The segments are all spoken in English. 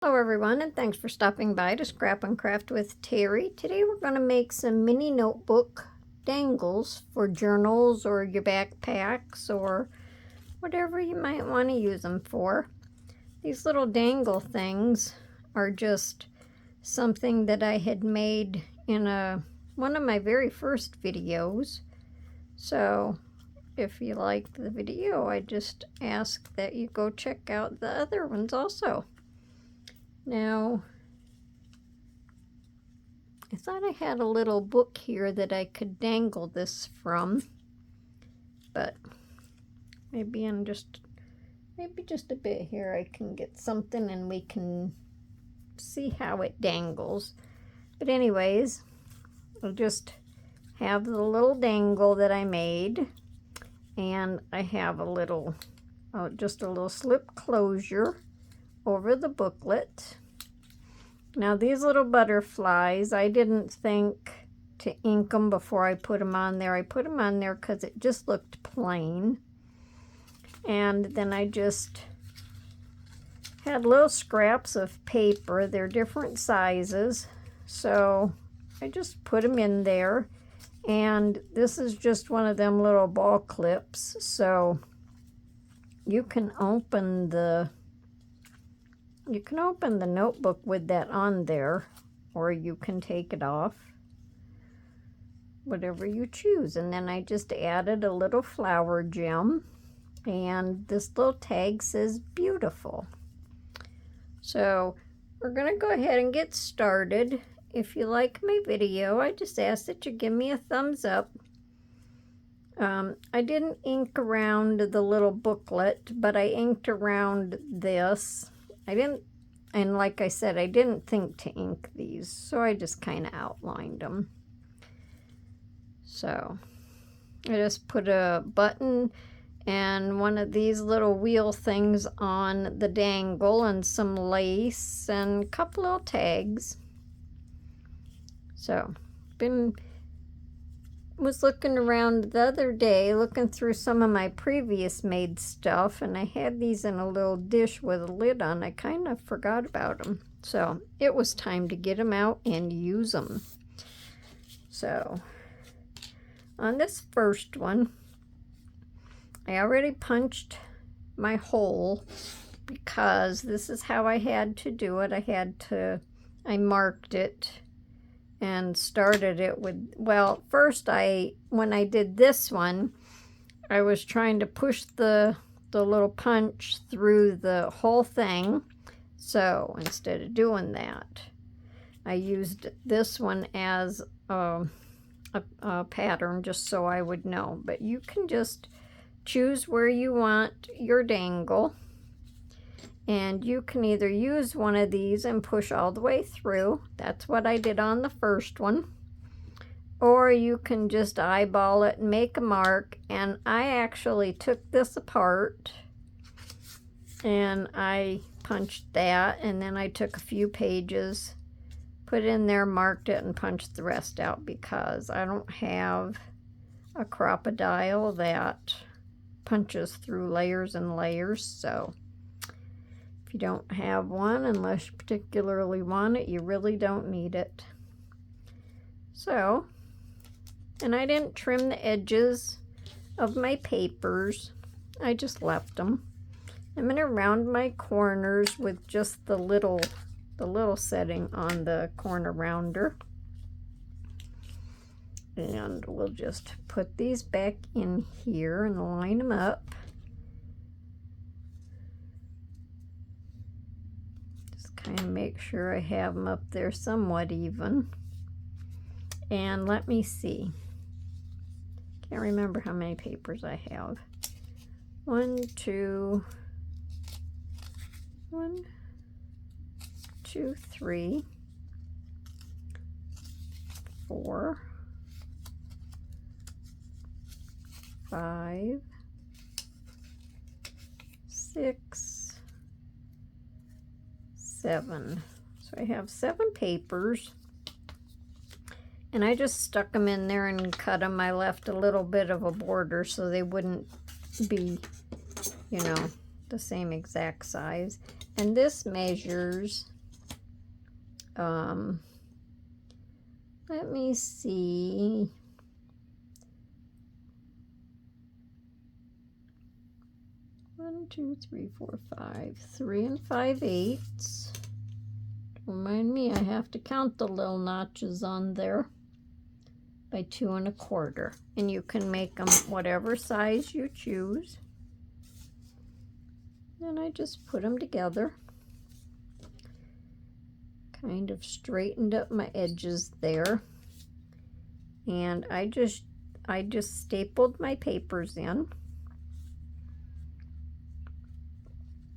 Hello everyone, and thanks for stopping by to Scrap and Craft with Terry. Today we're going to make some mini notebook dangles for journals or your backpacks or whatever you might want to use them for. These little dangle things are just something that I had made in one of my very first videos. So if you liked the video, I just ask that you go check out the other ones also. Now, I thought I had a little book here that I could dangle this from, but maybe just a bit here I can get something and we can see how it dangles. But anyways, I'll just have the little dangle that I made, and I have a little, just a little slip closure over the booklet. Now these little butterflies, I didn't think to ink them before I put them on there. I put them on there because it just looked plain. And then I just had little scraps of paper. They're different sizes. So I just put them in there. And this is just one of them little ball clips. So you can open the notebook with that on there, or you can take it off, whatever you choose. And then I just added a little flower gem, and this little tag says beautiful. So we're going to go ahead and get started. If you like my video, I just ask that you give me a thumbs up. I didn't ink around the little booklet, but I inked around this. And like I said, I didn't think to ink these, so I just kind of outlined them. So I just put a button and one of these little wheel things on the dangle and some lace and a couple little tags. So was looking around the other day, looking through some of my previous made stuff, and I had these in a little dish with a lid on. I kind of forgot about them. So it was time to get them out and use them. So on this first one, I already punched my hole because this is how I had to do it. I marked it and started it with, well, first when I did this one, I was trying to push the little punch through the whole thing. So instead of doing that, I used this one as a pattern just so I would know. But you can just choose where you want your dangle. And you can either use one of these and push all the way through. That's what I did on the first one. Or you can just eyeball it and make a mark. And I actually took this apart and I punched that. And then I took a few pages, put it in there, marked it, and punched the rest out because I don't have a crocodile that punches through layers and layers. So if you don't have one, unless you particularly want it, you really don't need it. So, and I didn't trim the edges of my papers. I just left them. I'm going to round my corners with just the little setting on the corner rounder. And we'll just put these back in here and line them up. Kind of make sure I have them up there somewhat even. And let me see. Can't remember how many papers I have. 1, 2, 3, 4, 5, 6, 7. So I have 7 papers, and I just stuck them in there and cut them. I left a little bit of a border so they wouldn't be, the same exact size. And this measures, let me see, 1, 2, 3, 4, 5, 3 5/8. Remind me, I have to count the little notches on there, by 2 1/4. And you can make them whatever size you choose. And I just put them together. Kind of straightened up my edges there. And I just stapled my papers in.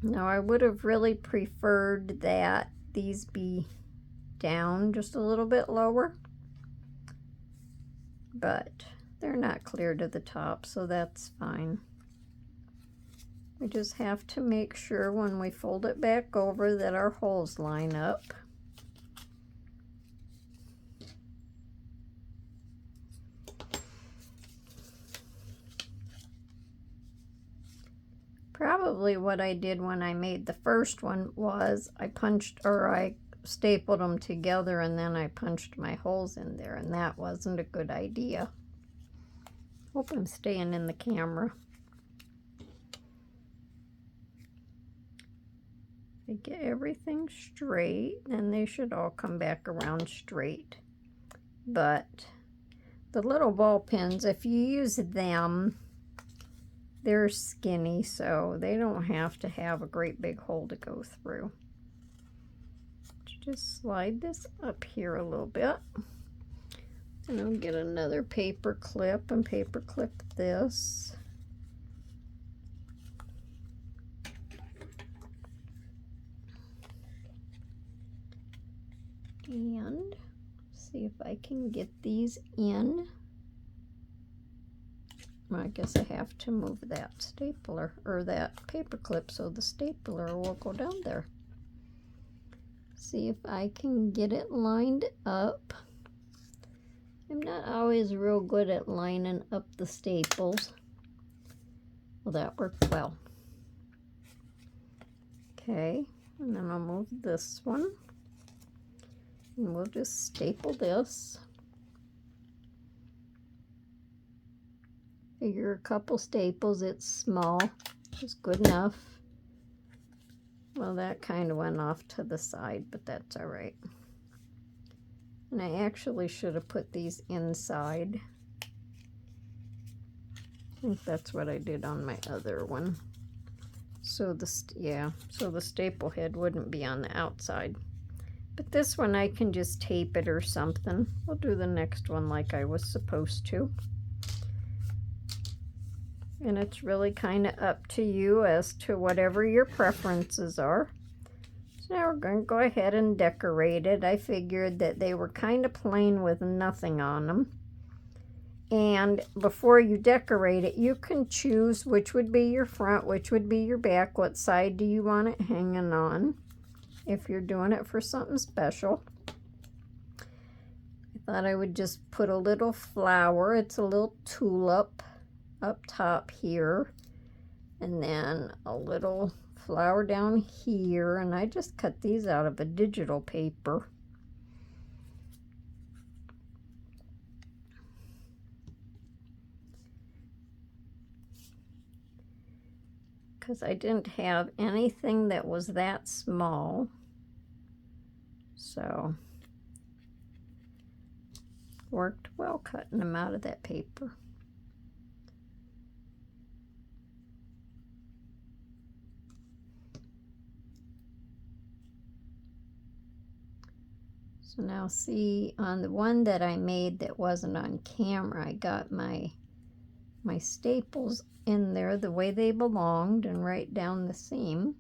Now I would have really preferred that these be down just a little bit lower, but they're not clear to the top, so that's fine. We just have to make sure when we fold it back over that our holes line up. Probably what I did when I made the first one was I stapled them together and then I punched my holes in there, and that wasn't a good idea. Hope I'm staying in the camera. I get everything straight, and they should all come back around straight. But the little ball pins, if you use them, they're skinny, so they don't have to have a great big hole to go through. Just slide this up here a little bit. And I'll get another paper clip and paper clip this. And see if I can get these in. I guess I have to move that stapler or that paper clip so the stapler will go down there. See if I can get it lined up. I'm not always real good at lining up the staples. Well, that worked well. Okay, and then I'll move this one. And we'll just staple this. Figure a couple staples, it's small, it's good enough. Well, that kind of went off to the side, but that's all right. And I actually should have put these inside. I think that's what I did on my other one. So the staple head wouldn't be on the outside. But this one I can just tape it or something. We'll do the next one like I was supposed to. And it's really kind of up to you as to whatever your preferences are. So now we're going to go ahead and decorate it. I figured that they were kind of plain with nothing on them. And before you decorate it, you can choose which would be your front, which would be your back, what side do you want it hanging on, if you're doing it for something special. I thought I would just put a little flower. It's a little tulip up top here, and then a little flower down here, and I just cut these out of a digital paper. Because I didn't have anything that was that small, so worked well cutting them out of that paper. So now see, on the one that I made that wasn't on camera, I got my staples in there the way they belonged and right down the seam.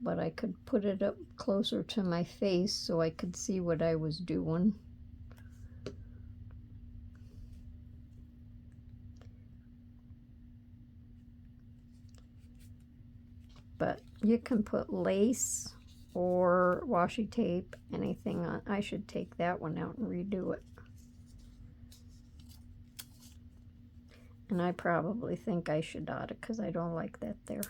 But I could put it up closer to my face so I could see what I was doing. But you can put lace or washi tape, anything on. I should take that one out and redo it. And I probably think I should ought it because I don't like that there.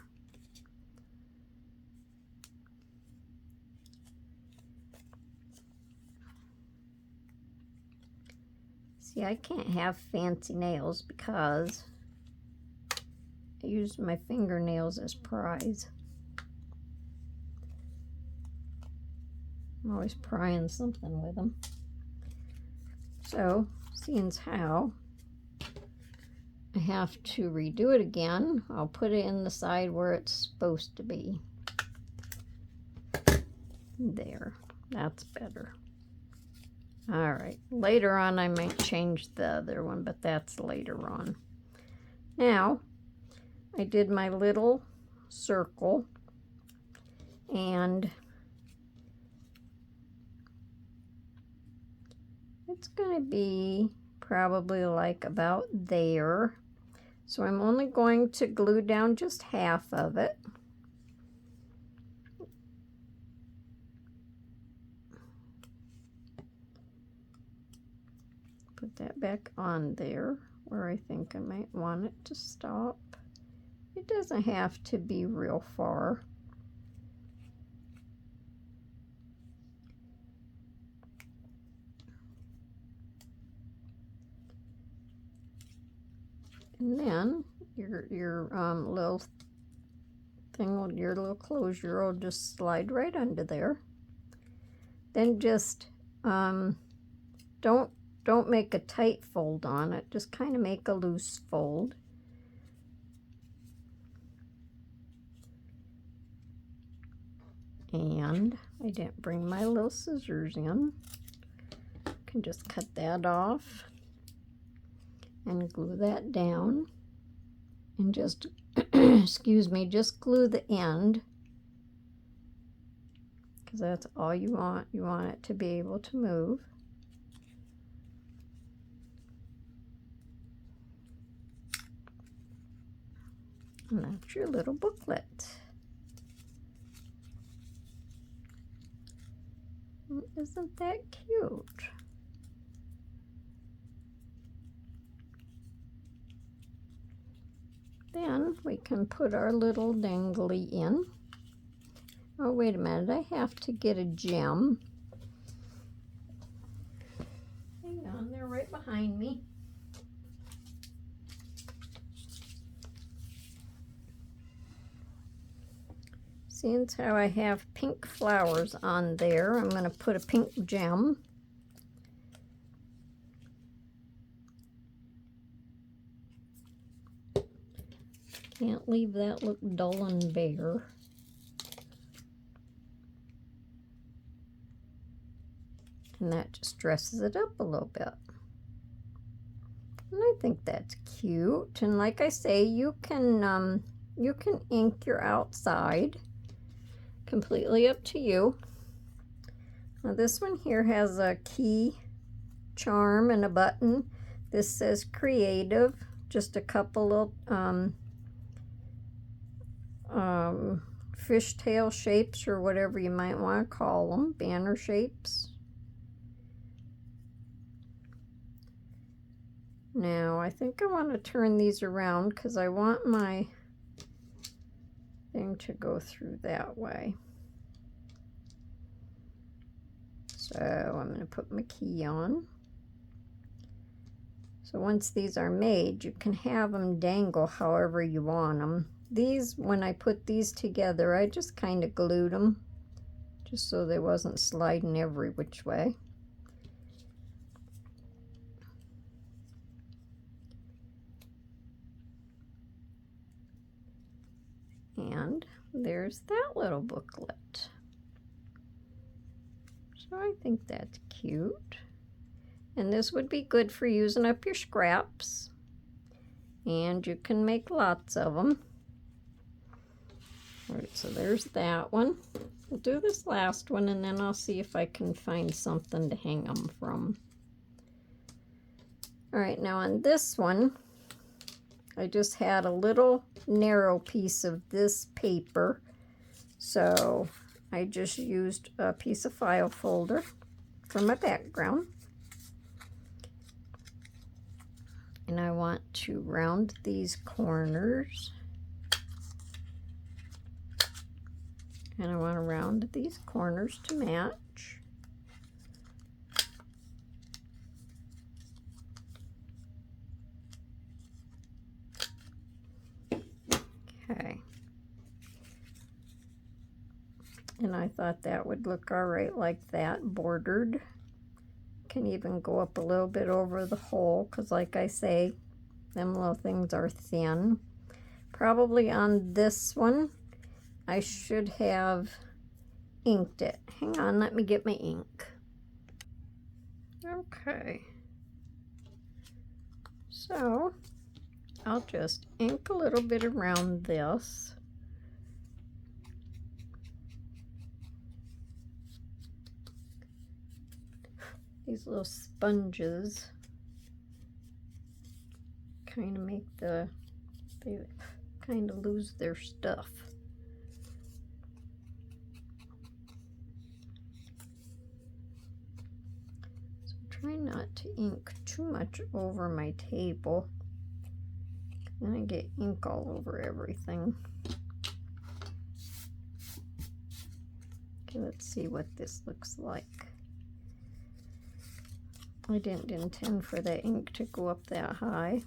See, I can't have fancy nails because I use my fingernails as pries. I'm always prying something with them. So, seeing as how I have to redo it again, I'll put it in the side where it's supposed to be. There, that's better. All right, later on I might change the other one, but that's later on. Now, I did my little circle, and it's going to be probably like about there. So I'm only going to glue down just half of it. Put that back on there where I think I might want it to stop. It doesn't have to be real far. And then your little thing, your little closure will just slide right under there. Then just don't make a tight fold on it. Just kind of make a loose fold. And I didn't bring my little scissors in. Can just cut that off and glue that down, and just excuse me, just glue the end, because that's all you want. You want it to be able to move. And that's your little booklet. Isn't that cute? Then we can put our little dangly in. Oh, wait a minute, I have to get a gem. Hang on, they're right behind me. Since how I have pink flowers on there, I'm going to put a pink gem. Can't leave that look dull and bare. And that just dresses it up a little bit. And I think that's cute. And like I say, you can ink your outside. Completely up to you. Now this one here has a key charm and a button. This says creative. Just a couple of fishtail shapes, or whatever you might want to call them, banner shapes. Now I think I want to turn these around because I want my thing to go through that way. So I'm going to put my key on. So once these are made, you can have them dangle however you want them. These, when I put these together, I just kind of glued them just so they wasn't sliding every which way. And there's that little booklet. So I think that's cute. And this would be good for using up your scraps. And you can make lots of them. All right, so there's that one. I'll do this last one, and then I'll see if I can find something to hang them from. All right, now on this one, I just had a little narrow piece of this paper, so I just used a piece of file folder for my background. And I want to round these corners. And I want to round these corners to match. And I thought that would look all right like that, bordered. Can even go up a little bit over the hole, because like I say, them little things are thin. Probably on this one, I should have inked it. Hang on, let me get my ink. Okay. So, I'll just ink a little bit around this. These little sponges kind of make they kind of lose their stuff. So try not to ink too much over my table. Then I get ink all over everything. Okay, let's see what this looks like. I didn't intend for the ink to go up that high.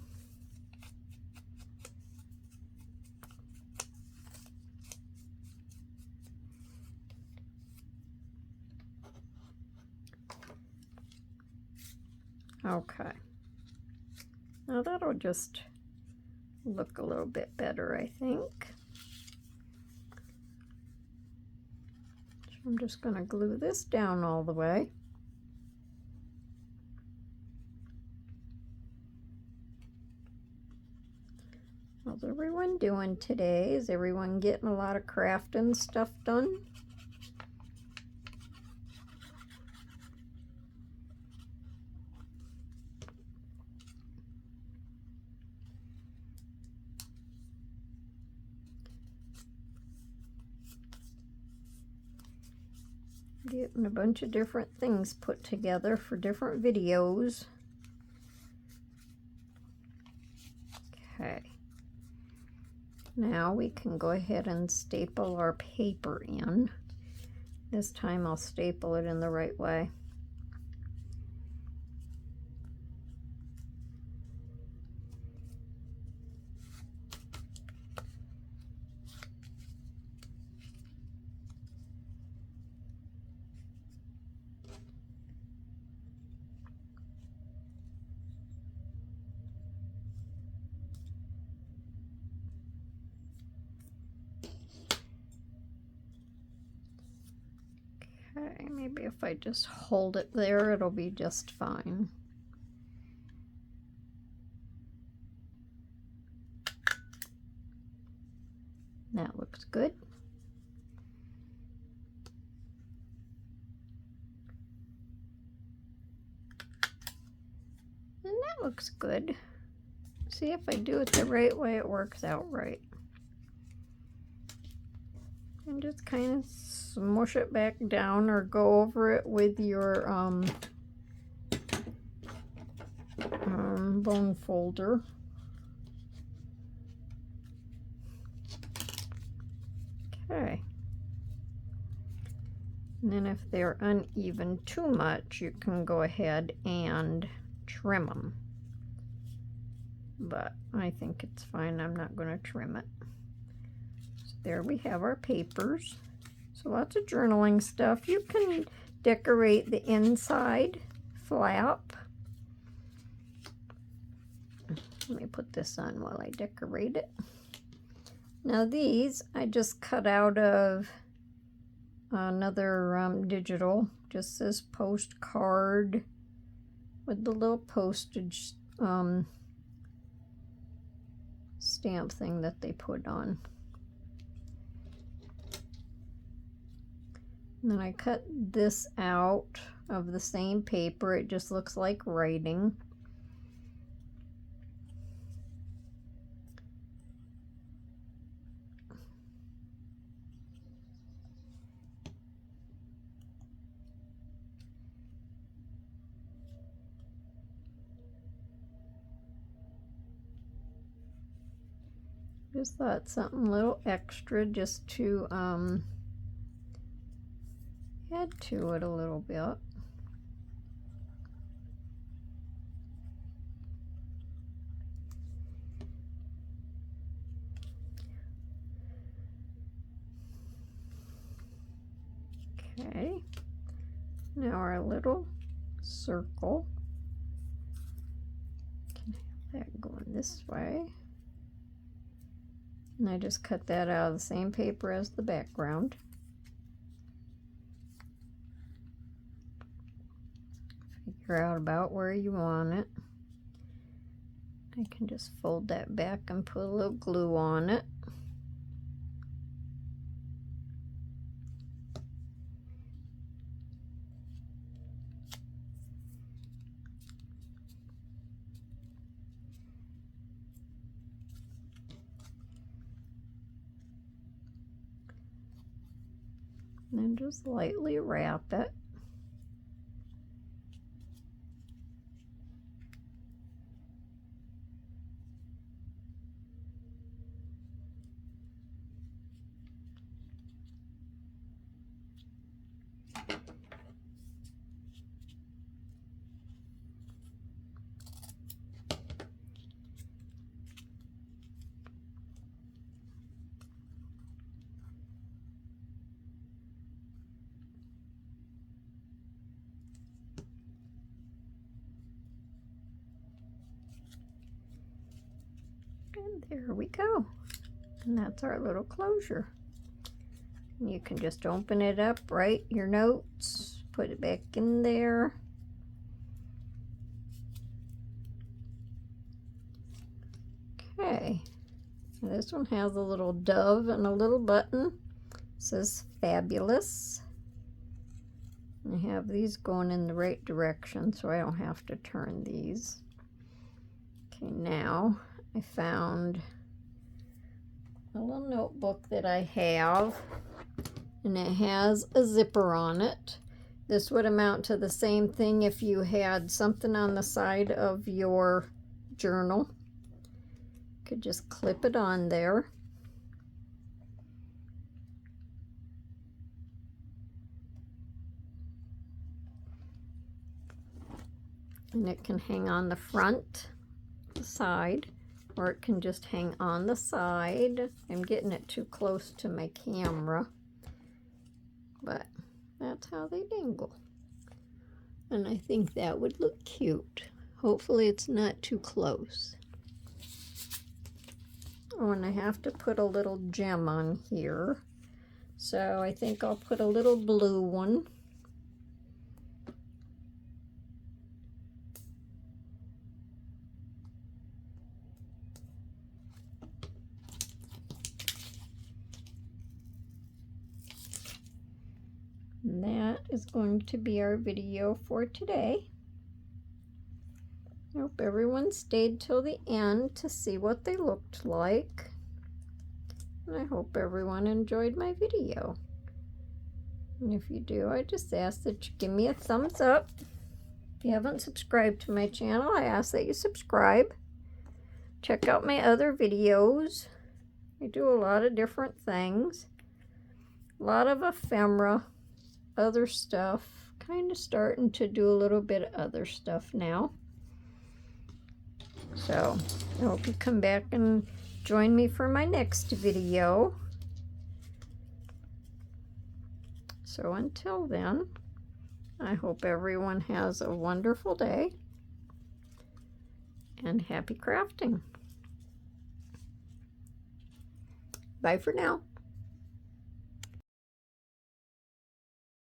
Okay. Now that'll just look a little bit better, I think. So I'm just going to glue this down all the way. How's everyone doing today? Is everyone getting a lot of crafting stuff done? Getting a bunch of different things put together for different videos. Okay. Now we can go ahead and staple our paper in. This time I'll staple it in the right way. Okay, maybe if I just hold it there, it'll be just fine. That looks good. And that looks good. See, if I do it the right way, it works out right. And just kind of smush it back down or go over it with your bone folder. Okay. And then if they're uneven too much, you can go ahead and trim them. But I think it's fine. I'm not going to trim it. So there we have our papers. So lots of journaling stuff. You can decorate the inside flap. Let me put this on while I decorate it. Now these I just cut out of another digital. Just says postcard with the little postage stamp thing that they put on. And then I cut this out of the same paper. It just looks like writing. Just thought something a little extra just to add to it a little bit. Okay, now our little circle, can have that going this way. And I just cut that out of the same paper as the background. Figure out about where you want it. I can just fold that back and put a little glue on it. And then just lightly wrap it. And there we go. And that's our little closure. And you can just open it up, write your notes, put it back in there. Okay. This one has a little dove and a little button. It says fabulous. I have these going in the right direction so I don't have to turn these. Okay, now I found a little notebook that I have, and it has a zipper on it. This would amount to the same thing if you had something on the side of your journal. You could just clip it on there. And it can hang on the front, the side, or it can just hang on the side. I'm getting it too close to my camera, but that's how they dangle. And I think that would look cute. Hopefully it's not too close. Oh, and I have to put a little gem on here. So I think I'll put a little blue one. And that is going to be our video for today. I hope everyone stayed till the end to see what they looked like. And I hope everyone enjoyed my video. And if you do, I just ask that you give me a thumbs up. If you haven't subscribed to my channel, I ask that you subscribe. Check out my other videos. I do a lot of different things. A lot of ephemera. Other stuff, kind of starting to do a little bit of other stuff now. So I hope you come back and join me for my next video. So until then, I hope everyone has a wonderful day and happy crafting. Bye for now.